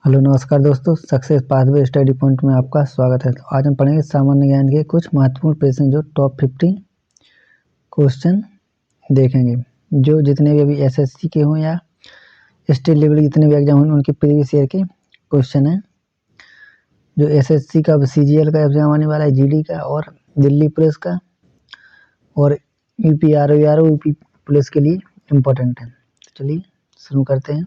Hello नमस्कार दोस्तों, success pathway study point में आपका स्वागत है। तो आज हम पढ़ेंगे सामान्य ज्ञान के कुछ महत्वपूर्ण प्रश्न, जो टॉप 50 क्वेश्चन देखेंगे, जो जितने भी अभी एसएससी के हों या स्टेट लेवल के जितने भी एग्जाम हों उनके प्रीवियस ईयर के क्वेश्चन हैं। जो एसएससी का सीजीएल का एग्जाम आने वाला है, जीडी का और दिल्ली पुलिस का, और यूपी आरओ यूपी पुलिस के लिए इम्पोर्टेंट है। चलिए शुरू करते हैं।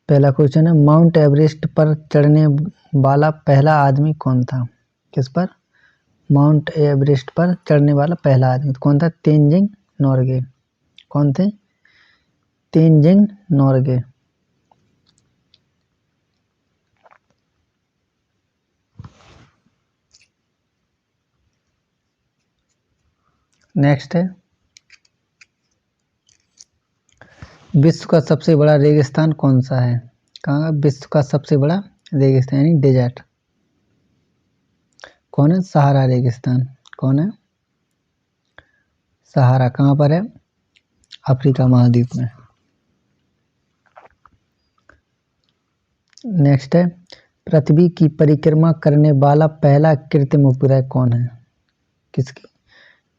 पहला क्वेश्चन है, माउंट एवरेस्ट पर चढ़ने वाला पहला आदमी कौन था? किस पर? माउंट एवरेस्ट पर चढ़ने वाला पहला आदमी कौन था? तेनजिंग नोरगे। कौन थे? तेनजिंग नोरगे। नेक्स्ट है, विश्व का सबसे बड़ा रेगिस्तान कौन सा है? कहाँ? विश्व का सबसे बड़ा रेगिस्तान यानी डेजर्ट कौन है? सहारा रेगिस्तान। कौन है? सहारा। कहाँ पर है? अफ्रीका महाद्वीप में। नेक्स्ट है, पृथ्वी की परिक्रमा करने वाला पहला कृत्रिम उपग्रह कौन है? किसकी?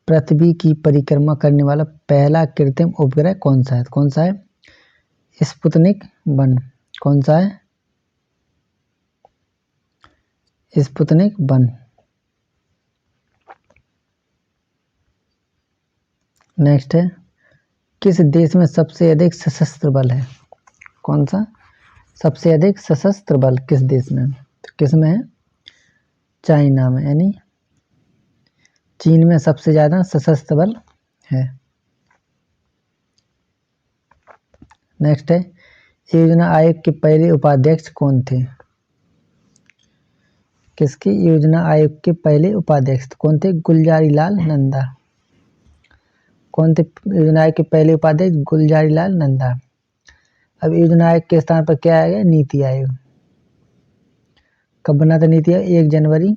पृथ्वी की परिक्रमा करने वाला पहला कृत्रिम उपग्रह कौन सा है? कौन सा है? स्पुतनिक 1। कौन सा है? स्पुतनिक 1। नेक्स्ट है, किस देश में सबसे अधिक सशस्त्र बल है? कौन सा? सबसे अधिक सशस्त्र बल किस देश में? तो किस में है? चाइना में, यानी चीन में सबसे ज्यादा सशस्त्र बल है। नेक्स्ट है, योजना आयोग के पहले उपाध्यक्ष कौन थे? किसके? योजना आयोग के पहले उपाध्यक्ष कौन थे? गुलजारी लाल नंदा। कौन थे योजना आयोग के पहले उपाध्यक्ष? गुलजारी लाल नंदा। अब योजना आयोग के स्थान पर क्या आएगा? नीति आयोग। कब बना था नीति आयोग? 1 जनवरी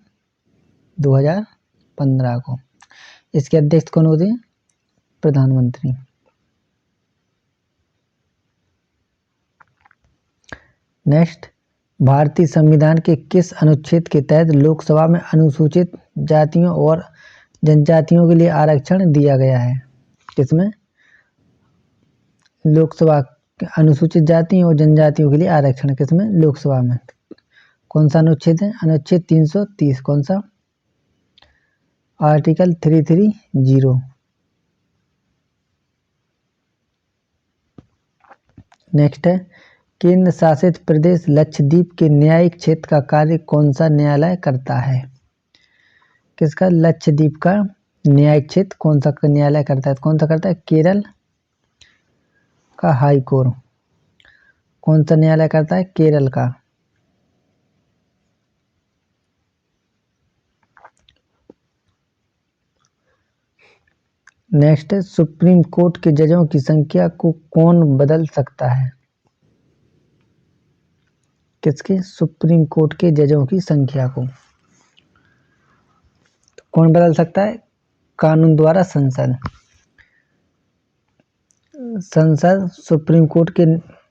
2015 को। इसके अध्यक्ष कौन होते हैं? प्रधानमंत्री। नेक्स्ट, भारतीय संविधान के किस अनुच्छेद के तहत लोकसभा में अनुसूचित जातियों और जनजातियों के लिए आरक्षण दिया गया है? किसमें? लोकसभा। अनुसूचित जातियों और जनजातियों के लिए आरक्षण किसमें? लोकसभा में। कौन सा अनुच्छेद है? अनुच्छेद 330। कौन सा? आर्टिकल 330। नेक्स्ट है, केंद्र शासित प्रदेश लक्षद्वीप के न्यायिक क्षेत्र का कार्य कौन सा न्यायालय करता है? किसका? लक्षद्वीप का न्यायिक क्षेत्र कौन सा न्यायालय करता है? कौन सा करता है? केरल का हाई कोर्ट। कौन सा न्यायालय करता है? केरल का। नेक्स्ट है, सुप्रीम कोर्ट के जजों की संख्या को कौन बदल सकता है? किसके? सुप्रीम कोर्ट के जजों की संख्या को तो कौन बदल सकता है? कानून द्वारा संसद। संसद सुप्रीम कोर्ट के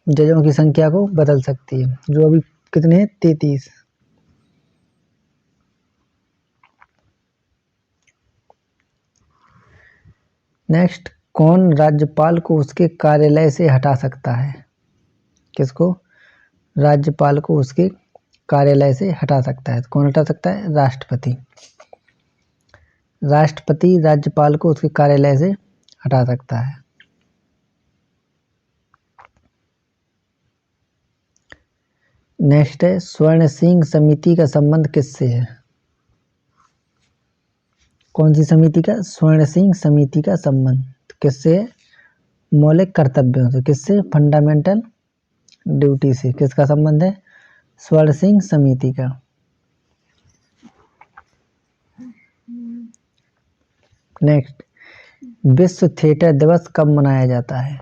जजों की संख्या को बदल सकती है, जो अभी कितने हैं? 33। नेक्स्ट, कौन राज्यपाल को उसके कार्यालय से हटा सकता है? किसको? राज्यपाल को उसके कार्यालय से हटा सकता है। कौन हटा सकता है? राष्ट्रपति। राष्ट्रपति राज्यपाल को उसके कार्यालय से हटा सकता है। नेक्स्ट है, स्वर्ण सिंह समिति का संबंध किससे है? कौन सी समिति का? स्वर्ण सिंह समिति का संबंध किससे है? मौलिक कर्तव्यों से। किससे? फंडामेंटल ड्यूटी से। किसका संबंध है? स्वर्ण सिंह समिति का। नेक्स्ट, विश्व थिएटर दिवस कब मनाया जाता है?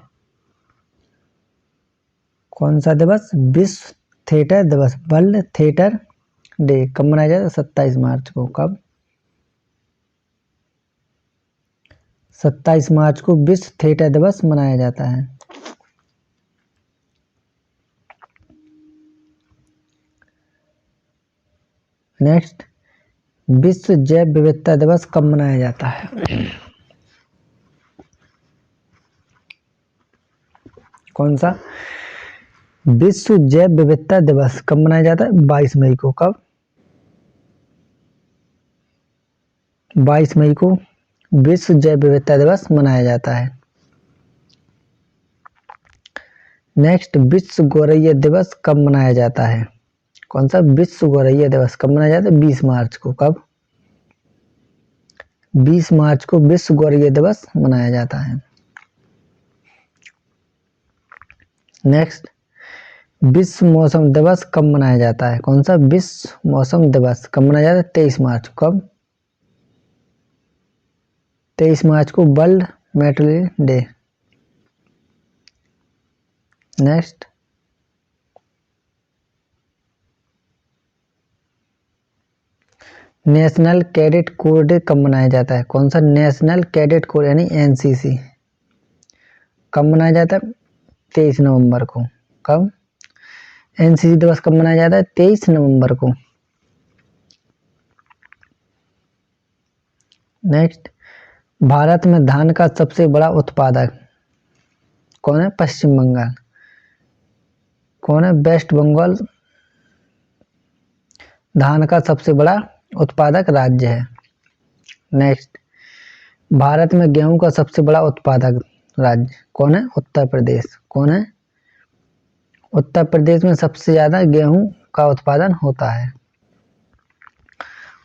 कौन सा दिवस? विश्व थिएटर दिवस, वर्ल्ड थिएटर डे कब मनाया जाता है? 27 मार्च को। कब? 27 मार्च को विश्व थिएटर दिवस मनाया जाता है। नेक्स्ट, विश्व जैव विविधता दिवस कब मनाया जाता है? कौन सा? विश्व जैव विविधता दिवस कब मनाया जाता है? 22 मई को। कब? 22 मई को विश्व जैव विविधता दिवस मनाया जाता है। नेक्स्ट, विश्व गौरैया दिवस कब मनाया जाता है? कौन सा? विश्व गौरैया दिवस कब मनाया जाता है? 20 मार्च को। कब? 20 मार्च को विश्व गौरैया दिवस मनाया जाता है। नेक्स्ट, विश्व मौसम दिवस कब मनाया जाता है? कौन सा? विश्व मौसम दिवस कब मनाया जाता है? 23 मार्च। कब? 23 मार्च को world metrology day. Next, national cadet corps day कब मनाया जाता है? कौन सा? नेशनल कैडेट कोर यानी एनसीसी कब मनाया जाता है? 23 नवंबर को। कब? एनसीसी दिवस कब मनाया जाता है? 23 नवंबर को। नेक्स्ट, भारत में धान का सबसे बड़ा उत्पादक कौन है? पश्चिम बंगाल। कौन है? वेस्ट बंगाल धान का सबसे बड़ा उत्पादक राज्य है। नेक्स्ट, भारत में गेहूं का सबसे बड़ा उत्पादक राज्य कौन है? उत्तर प्रदेश। कौन है? उत्तर प्रदेश में सबसे ज्यादा गेहूं का उत्पादन होता है।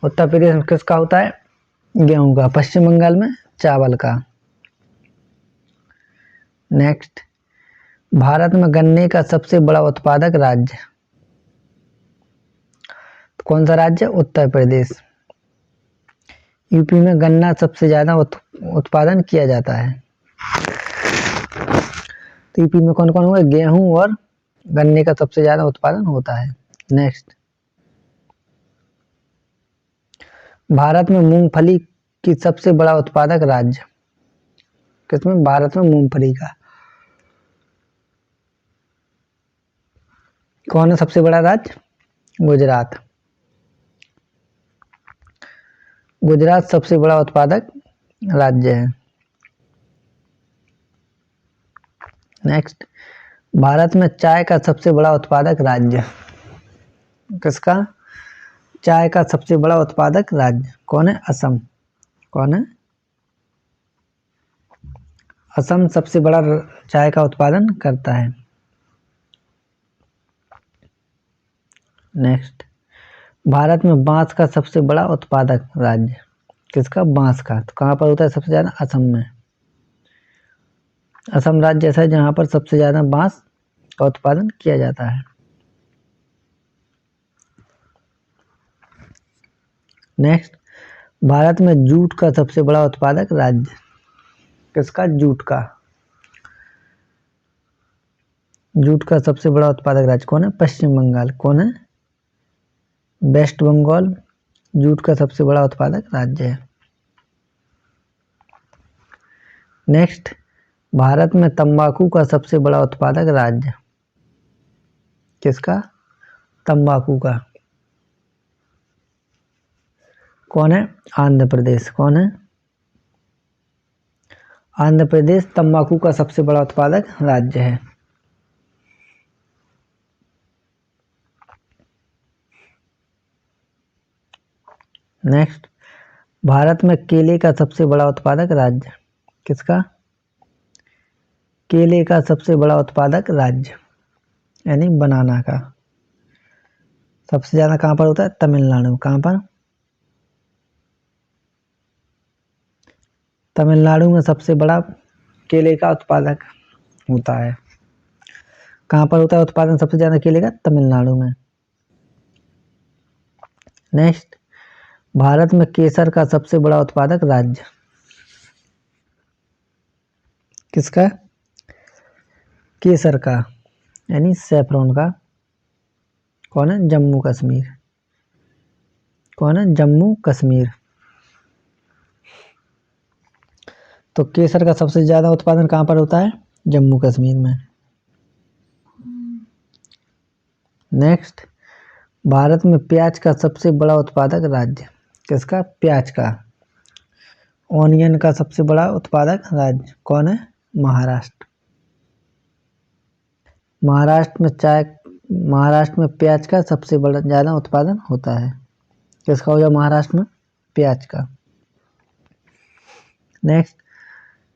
उत्तर प्रदेश में किसका होता है? गेहूं का। पश्चिम बंगाल में चावल का। नेक्स्ट, भारत में गन्ने का सबसे बड़ा उत्पादक राज्य कौन सा राज्य? उत्तर प्रदेश। यूपी में गन्ना सबसे ज्यादा उत्पादन किया जाता है। तो यूपी में कौन कौन हुआ? गेहूं और गन्ने का सबसे ज्यादा उत्पादन होता है। नेक्स्ट, भारत में मूंगफली की सबसे बड़ा उत्पादक राज्य किसमें? भारत में मूंगफली का कौन है सबसे बड़ा राज्य? गुजरात। गुजरात सबसे बड़ा उत्पादक राज्य है। नेक्स्ट, भारत में चाय का सबसे बड़ा उत्पादक राज्य किसका? चाय का सबसे बड़ा उत्पादक राज्य कौन है? असम। कौन है? असम सबसे बड़ा चाय का उत्पादन करता है। नेक्स्ट, भारत में बांस का सबसे बड़ा उत्पादक राज्य किसका? बांस का। तो कहाँ पर होता है सबसे ज्यादा? असम में। असम राज्य ऐसा है जहाँ पर सबसे ज्यादा बांस का उत्पादन किया जाता है। नेक्स्ट, भारत में जूट का सबसे बड़ा उत्पादक राज्य किसका? जूट का। जूट का सबसे बड़ा उत्पादक राज्य कौन है? पश्चिम बंगाल। कौन है? वेस्ट बंगाल जूट का सबसे बड़ा उत्पादक राज्य है। नेक्स्ट, भारत में तंबाकू का सबसे बड़ा उत्पादक राज्य किसका? तंबाकू का। कौन है? आंध्र प्रदेश। कौन है? आंध्र प्रदेश तंबाकू का सबसे बड़ा उत्पादक राज्य है। नेक्स्ट, भारत में केले का सबसे बड़ा उत्पादक राज्य किसका? केले का सबसे बड़ा उत्पादक राज्य यानी बनाना का सबसे ज्यादा कहां पर होता है? तमिलनाडु। कहां पर? तमिलनाडु में सबसे बड़ा केले का उत्पादक होता है। कहां पर होता है उत्पादन सबसे ज्यादा केले का? तमिलनाडु में। नेक्स्ट, भारत में केसर का सबसे बड़ा उत्पादक राज्य किसका? केसर का यानी सैफरॉन का कौन है? जम्मू कश्मीर। कौन है? जम्मू कश्मीर। तो केसर का सबसे ज्यादा उत्पादन कहां पर होता है? जम्मू कश्मीर में। नेक्स्ट, भारत में प्याज का सबसे बड़ा उत्पादक राज्य किसका? प्याज का, ऑनियन का सबसे बड़ा उत्पादक राज्य कौन है? महाराष्ट्र। महाराष्ट्र में प्याज का सबसे बड़ा ज़्यादा उत्पादन होता है। किसका हो गया महाराष्ट्र में? प्याज का। नेक्स्ट,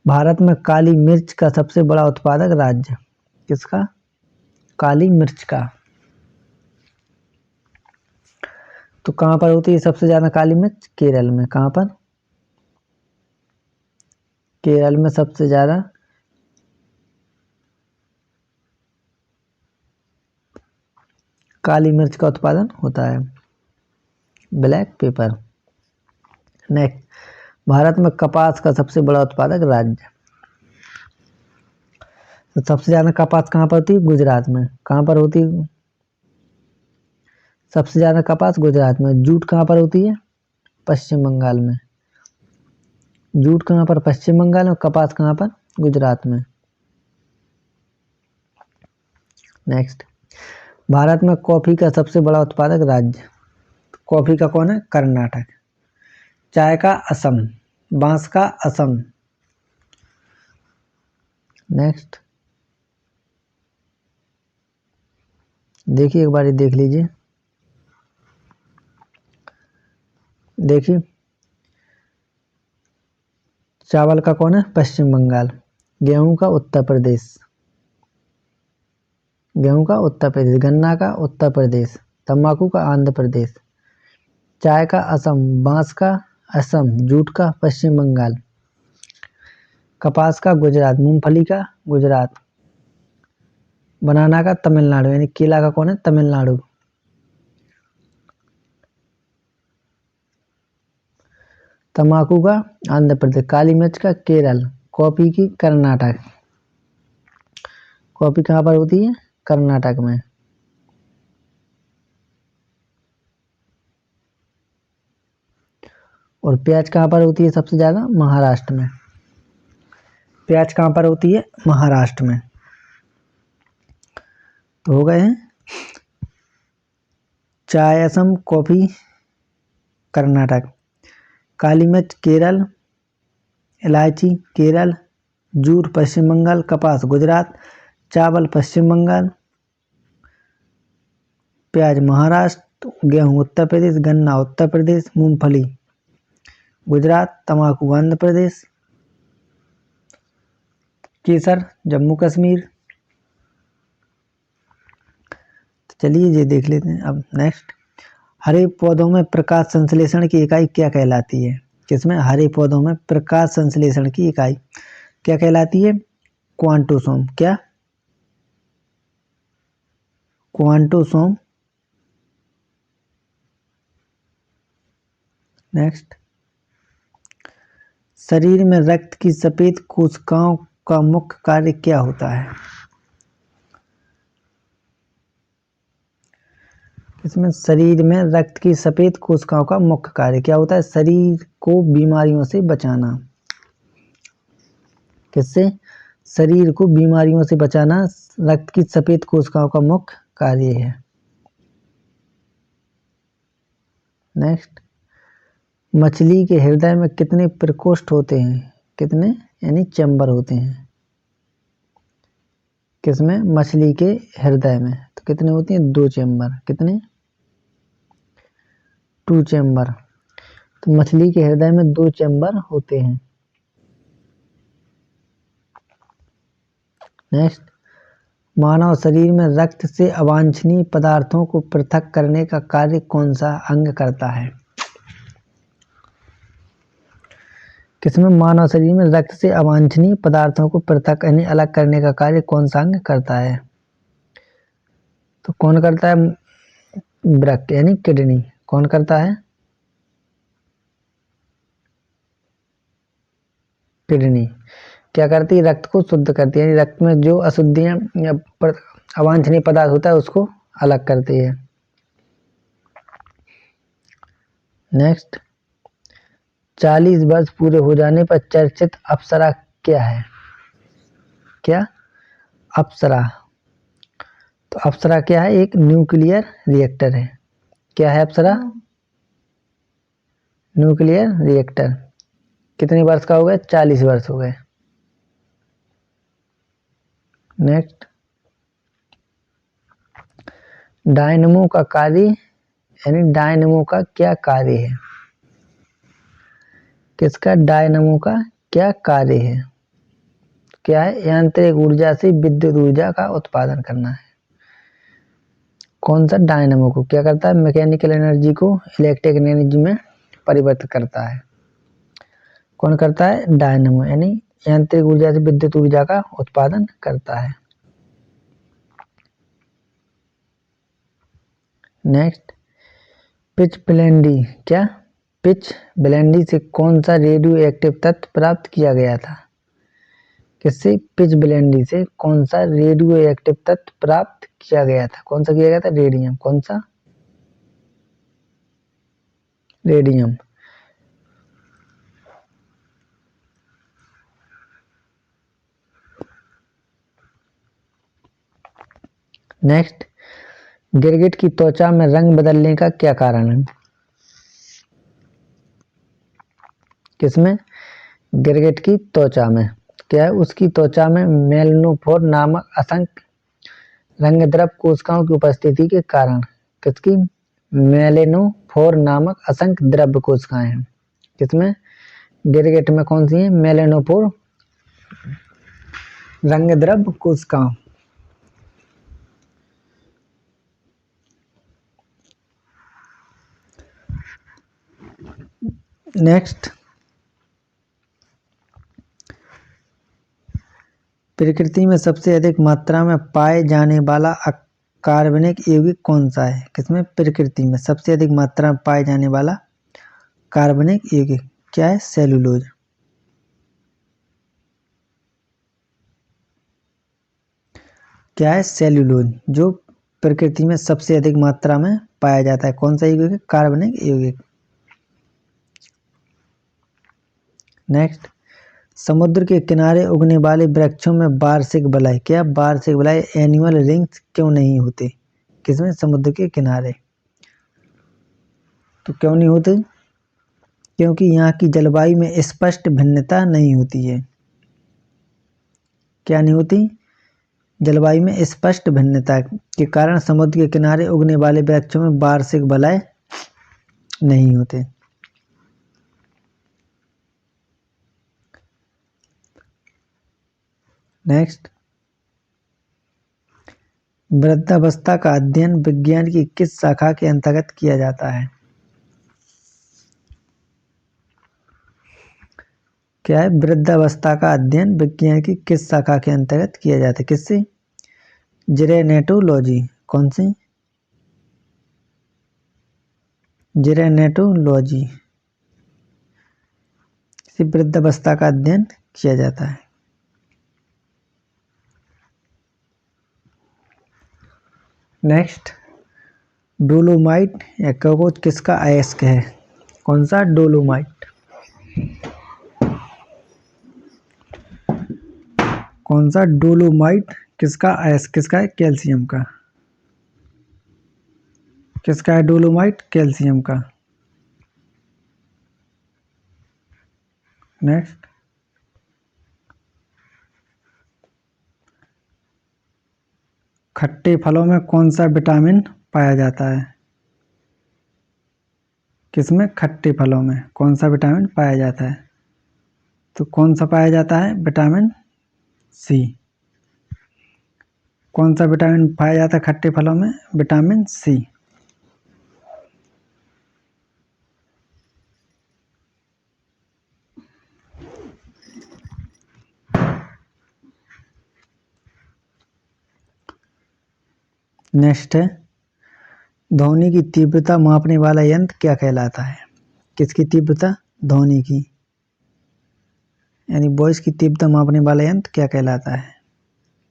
भारत में काली मिर्च का सबसे बड़ा उत्पादक राज्य किसका? काली मिर्च का। तो कहाँ पर होती है सबसे ज़्यादा काली मिर्च? केरल में। कहाँ पर? केरल में सबसे ज़्यादा काली मिर्च का उत्पादन होता है, ब्लैक पेपर। नेक्स्ट, भारत में कपास का सबसे बड़ा उत्पादक राज्य, तो सबसे ज़्यादा कपास कहाँ पर होती है? गुजरात में। कहाँ पर होती है सबसे ज़्यादा कपास? गुजरात में। जूट कहाँ पर होती है? पश्चिम बंगाल में। जूट कहाँ पर? पश्चिम बंगाल में। कपास कहाँ पर? गुजरात में। नेक्स्ट, भारत में कॉफ़ी का सबसे बड़ा उत्पादक राज्य, कॉफ़ी का कौन है? कर्नाटक। चाय का? असम। बांस का? असम। नेक्स्ट, देखिए एक बार देख लीजिए। देखिए, चावल का कौन है? पश्चिम बंगाल। गेहूं का? उत्तर प्रदेश। गेहूं का? उत्तर प्रदेश। गन्ना का? उत्तर प्रदेश। तंबाकू का? आंध्र प्रदेश। चाय का? असम। बांस का? असम। जूट का? पश्चिम बंगाल। कपास का? गुजरात। मूंगफली का? गुजरात। बनाना का? तमिलनाडु। यानी केला का कौन है? तमिलनाडु। तंबाकू का? आंध्र प्रदेश। काली मिर्च का? केरल। कॉफी की? कर्नाटक। कॉफी कहाँ पर होती है? कर्नाटक में। और प्याज कहाँ पर होती है सबसे ज्यादा? महाराष्ट्र में। प्याज कहाँ पर होती है? महाराष्ट्र में। तो हो गए हैं चाय असम, कॉफी कर्नाटक, काली मिर्च केरल, इलायची केरल, जूट पश्चिम बंगाल, कपास गुजरात, चावल पश्चिम बंगाल, प्याज महाराष्ट्र, गेहूं उत्तर प्रदेश, गन्ना उत्तर प्रदेश, मूंगफली गुजरात, तंबाकू आंध्र प्रदेश, केसर जम्मू कश्मीर। चलिए ये देख लेते हैं अब। नेक्स्ट, हरे पौधों में प्रकाश संश्लेषण की इकाई क्या कहलाती है? किसमें? हरे पौधों में प्रकाश संश्लेषण की इकाई क्या कहलाती है? क्वांटोसोम। क्या? क्वांटोसोम। नेक्स्ट, शरीर में रक्त की सफेद कोशिकाओं का मुख्य कार्य क्या होता है? इसमें शरीर में रक्त की सफेद कोशिकाओं का मुख्य कार्य क्या होता है? शरीर को बीमारियों से बचाना। किससे? शरीर को बीमारियों से बचाना रक्त की सफेद कोशिकाओं का मुख्य कार्य है। नेक्स्ट, मछली के हृदय में कितने प्रकोष्ठ होते हैं? कितने? यानी चैम्बर होते हैं। किसमें? मछली के हृदय में। तो कितने होते हैं? 2 चैम्बर। कितने? 2 चैम्बर। तो मछली के हृदय में 2 चैम्बर होते हैं। नेक्स्ट, मानव शरीर में रक्त से अवांछनीय पदार्थों को पृथक करने का कार्य कौन सा अंग करता है? किसमें? मानव शरीर में रक्त से अवांछनीय पदार्थों को पृथक यानी अलग करने का कार्य कौन सा अंग करता है? तो कौन करता है? वृक्क यानी किडनी। कौन करता है? किडनी। क्या करती है? रक्त को शुद्ध करती है, यानी रक्त में जो अशुद्धियां या अवांछनीय पदार्थ होता है उसको अलग करती है। नेक्स्ट, 40 वर्ष पूरे हो जाने पर चर्चित अप्सरा क्या है? क्या? अप्सरा। तो अप्सरा क्या है? एक न्यूक्लियर रिएक्टर है। क्या है अप्सरा? Nuclear reactor. कितने वर्ष का हो गया? 40 वर्ष हो गए। नेक्स्ट, डायनमो का कार्य यानी डायनमो का क्या कार्य है? किसका डायनमो का क्या कार्य है? क्या है? यांत्रिक ऊर्जा से विद्युत ऊर्जा का उत्पादन करना है। कौन सा? डायनमो को क्या करता है? मैकेनिकल एनर्जी को इलेक्ट्रिक एनर्जी में परिवर्तित करता है। कौन करता है? डायनमो, यानी यांत्रिक ऊर्जा से विद्युत ऊर्जा का उत्पादन करता है। Next, pitchblende. क्या? पिच ब्लेंडी से कौन सा रेडियो एक्टिव तत्व प्राप्त किया गया था? किससे? पिच ब्लेंडी से कौन सा रेडियो एक्टिव तत्व प्राप्त किया गया था? कौन सा किया गया था? रेडियम। कौन सा? रेडियम। नेक्स्ट, गिरगिट की त्वचा में रंग बदलने का क्या कारण है? किसमें? गिरगिट की त्वचा में। क्या है? उसकी त्वचा में मेलनोफोर नामक असंख्य रंगद्रव कोशिकाओं की उपस्थिति के कारण। किसकी? मेलेनोफोर नामक असंख्य द्रव्य कोशिकाएं हैं। किसमें? गिरगिट में। कौन सी है? मेलेनोफोर रंगद्रव्य कोशिकाओं। नेक्स्ट, प्रकृति में सबसे अधिक मात्रा में पाए जाने वाला कार्बनिक यौगिक कौन सा है? किसमें? प्रकृति में सबसे अधिक मात्रा में पाए जाने वाला कार्बनिक यौगिक क्या है? सेलुलोज। क्या है? सेलुलोज, जो प्रकृति में सबसे अधिक मात्रा में पाया जाता है। कौन सा यौगिक? कार्बनिक यौगिक। नेक्स्ट, समुद्र के किनारे उगने वाले वृक्षों में वार्षिक बलय। क्या? वार्षिक बलय एनुअल रिंग्स क्यों नहीं होते? किसमें? समुद्र के किनारे। तो क्यों नहीं होते? क्योंकि यहाँ की जलवायु में स्पष्ट भिन्नता नहीं होती है। क्या नहीं होती? जलवायु में स्पष्ट भिन्नता के कारण समुद्र के किनारे उगने वाले वृक्षों में वार्षिक बलय नहीं होते। नेक्स्ट, वृद्धावस्था का अध्ययन विज्ञान की किस शाखा के अंतर्गत किया जाता है? क्या है? वृद्धावस्था का अध्ययन विज्ञान की किस शाखा के अंतर्गत किया जाता है? किससे? जेरेनेटोलॉजी। कौन सी? जेरेनेटोलॉजी से वृद्धावस्था का अध्ययन किया जाता है। नेक्स्ट, डोलोमाइट या खगोल किसका अयस्क है? कौन सा? डोलोमाइट। कौन सा? डोलोमाइट किसका अयस्क? किसका है? कैल्शियम का। किसका है डोलोमाइट? कैल्शियम का। नेक्स्ट, खट्टे फलों में कौन सा विटामिन पाया जाता है? किसमें? खट्टे फलों में कौन सा विटामिन पाया जाता है? तो कौन सा पाया जाता है? Vitamin C. कौन सा विटामिन पाया जाता है खट्टे फलों में? Vitamin C. नेक्स्ट है, ध्वनि की तीव्रता मापने वाला यंत्र क्या कहलाता है? किसकी तीव्रता? ध्वनि की, यानी वॉइस की तीव्रता मापने वाला यंत्र क्या कहलाता है?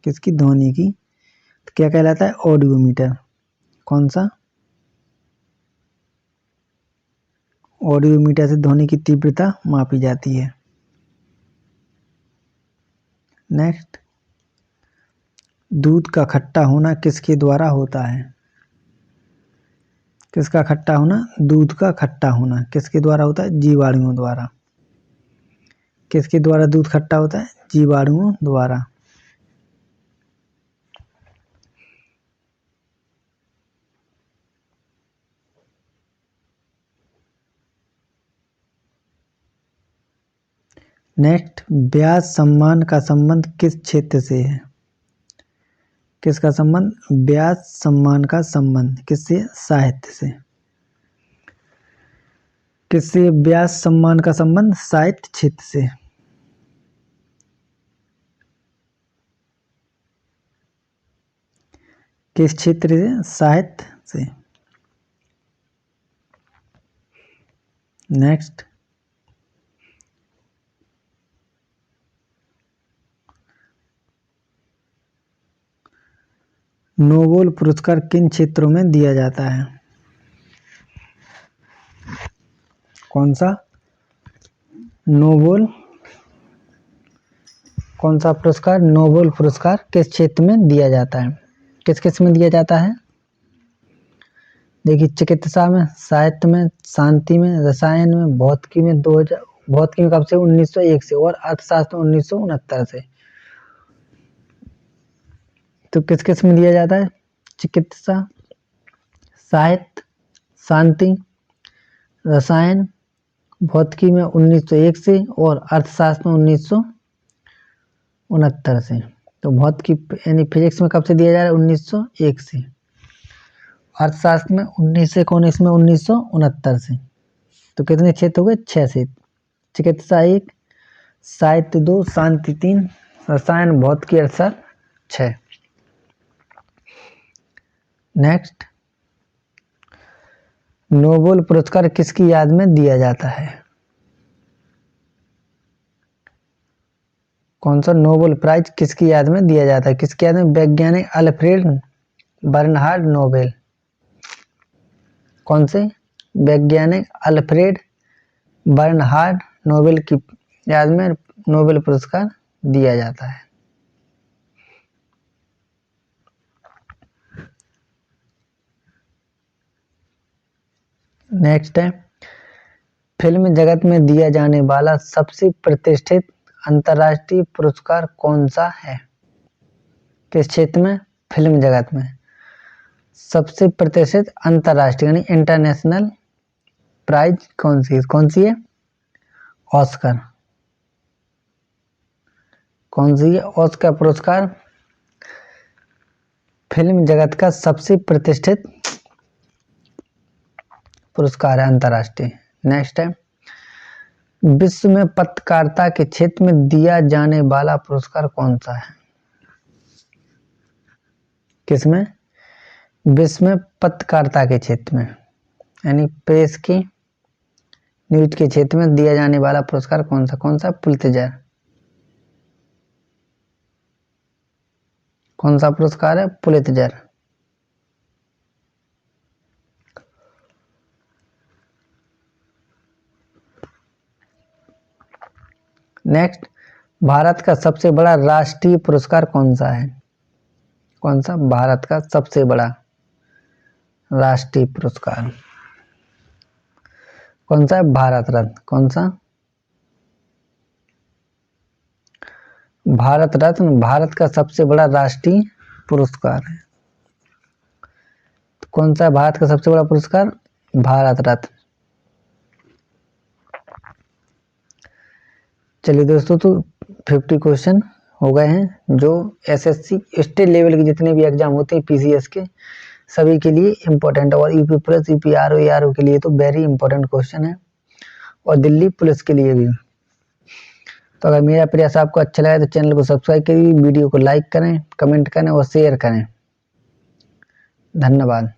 किसकी? ध्वनि की। तो क्या कहलाता है? ऑडियोमीटर। कौन सा? ऑडियोमीटर से ध्वनि की तीव्रता मापी जाती है। नेक्स्ट, दूध का खट्टा होना किसके द्वारा होता है? किसका खट्टा होना? दूध का खट्टा होना किसके द्वारा होता है? जीवाणुओं द्वारा। किसके द्वारा दूध खट्टा होता है? जीवाणुओं द्वारा। नेक्स्ट, ब्याज सम्मान का संबंध किस क्षेत्र से है? किसका संबंध? ब्याज सम्मान का संबंध किससे? साहित्य से। किससे ब्याज सम्मान का संबंध? साहित्य क्षेत्र से। किस क्षेत्र से? साहित्य से। नेक्स्ट, नोबेल पुरस्कार किन क्षेत्रों में दिया जाता है? कौन सा नोबेल? कौन सा पुरस्कार? नोबेल पुरस्कार किस क्षेत्र में दिया जाता है? किस किस में दिया जाता है? देखिए, चिकित्सा में, साहित्य में, शांति में, रसायन में, भौतिकी में 2000, भौतिकी में कब से? 1901 से, और अर्थशास्त्र में 1969 से। तो किस किस में दिया जाता है? चिकित्सा, साहित्य, शांति, रसायन, भौतिकी में 1901 से, और अर्थशास्त्र में 1969 से। तो भौतिकी यानी फिजिक्स में कब से दिया जा रहा है? 1901 से। अर्थशास्त्र में 19 से 19 में 1969 से। तो कितने क्षेत्र हो गए? 6 क्षेत्र। चिकित्सा 1, साहित्य 2, शांति 3, रसायन, भौतिकी, अर्थशास्त्र 6। नेक्स्ट, नोबेल पुरस्कार किसकी याद में दिया जाता है? कौन सा नोबेल प्राइज किसकी याद में दिया जाता है? किसकी याद में? वैज्ञानिक अल्फ्रेड बर्नहार्ड नोबेल। कौन से? वैज्ञानिक अल्फ्रेड बर्नहार्ड नोबेल की याद में नोबेल पुरस्कार दिया जाता है। नेक्स्ट है, फिल्म जगत में दिया जाने वाला सबसे प्रतिष्ठित अंतर्राष्ट्रीय पुरस्कार कौन सा है? किस क्षेत्र में? फिल्म जगत में सबसे प्रतिष्ठित अंतर्राष्ट्रीय यानी इंटरनेशनल प्राइज कौन सी है? ऑस्कर। कौन सी है? ऑस्कर पुरस्कार फिल्म जगत का सबसे प्रतिष्ठित पुरस्कार है अंतर्राष्ट्रीय। नेक्स्ट है, विश्व में पत्रकारिता के क्षेत्र में दिया जाने वाला पुरस्कार कौन सा है? किसमें? विश्व में पत्रकारिता के क्षेत्र में यानी प्रेस की, न्यूज के क्षेत्र में दिया जाने वाला पुरस्कार कौन सा? पुलित्जर। कौन सा पुरस्कार है? पुलित्जर। नेक्स्ट, भारत का सबसे बड़ा राष्ट्रीय पुरस्कार कौन सा है? कौन सा? भारत का सबसे बड़ा राष्ट्रीय पुरस्कार कौन सा है? भारत रत्न। कौन सा? भारत रत्न भारत का सबसे बड़ा राष्ट्रीय पुरस्कार है। तो कौन सा है भारत का सबसे बड़ा पुरस्कार? भारत रत्न। चलिए दोस्तों, तो 50 क्वेश्चन हो गए हैं जो एसएससी स्टेट लेवल के जितने भी एग्जाम होते हैं पीसीएस के सभी के लिए इम्पोर्टेंट, और UP plus, UP RO, ARO के लिए तो वेरी इंपॉर्टेंट क्वेश्चन है, और दिल्ली पुलिस के लिए भी। तो अगर मेरा प्रयास आपको अच्छा लगा तो चैनल को सब्सक्राइब करिए, वीडियो को लाइक करें, कमेंट करें और शेयर करें। धन्यवाद।